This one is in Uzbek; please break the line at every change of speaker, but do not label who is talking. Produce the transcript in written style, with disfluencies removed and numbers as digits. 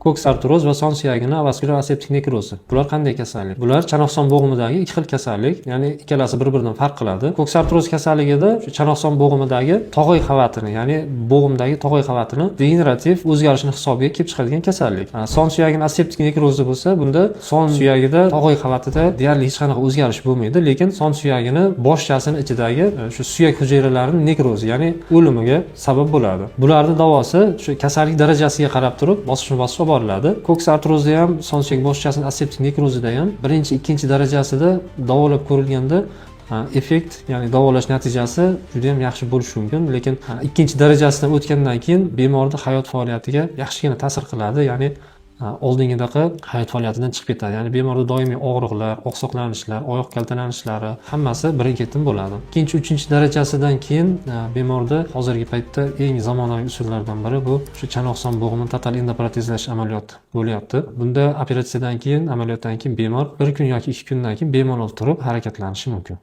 ko'ks artroz va son suyagini avaskulyar aseptik nekrozi. Bular qanday kasallik? Bular chanoqson bo'g'imidagi ikki xil kasallik, ya'ni ikkalasi bir-biridan farq qiladi. Ko'ks artroz kasalligida chanoqson bo'g'imidagi tog'oy qavatini, ya'ni bo'g'imdagi tog'oy qavatini degenerativ o'zgarishni hisobiga kelib chiqadigan kasallik. Son suyagini aseptik nekrozi bo'lsa, bunda son suyagida tog'oy qavatida deyarli hech qanaqa o'zgarish bo'lmaydi, lekin son suyagini boshchasini ichidagi shu suyak hujayralarining nekrozi, ya'ni o'limiga sabab bo'ladi. Bularning davosi shu kasallik darajasiga qarab turib bosqichma-bosqich olib boriladi. Ko'ks artrozida ham, son suyak boshchasining aseptik nekrozida ham birinchi, ikkinchi darajasida davolab ko'rilganda effekt, ya'ni davolash natijasi juda ham yaxshi bo'lishi mumkin, lekin ikkinchi darajasidan o'tgandan keyin bemorning hayot faoliyatiga yaxshigina ta'sir qiladi, ya'ni oldingidaqa hayot faoliyatidan chiqib ketadi. Ya'ni bemorda doimiy og'riqlar, oqsoqlanishlar, oyoq kaltalanishlari hammasi birin-ketin bo'ladi. Ikkinchi, uchinchi darajasidan keyin bemorda hozirgi paytda eng zamonaviy usullardan biri bu shu chanoqson bo'g'imini total endoprotezlash amaliyoti bo'lyapti. Bunda operatsiyadan keyin, amaliyotdan keyin bemor bir kun yoki 2 kundan keyin bemalol turib harakatlanishi mumkin.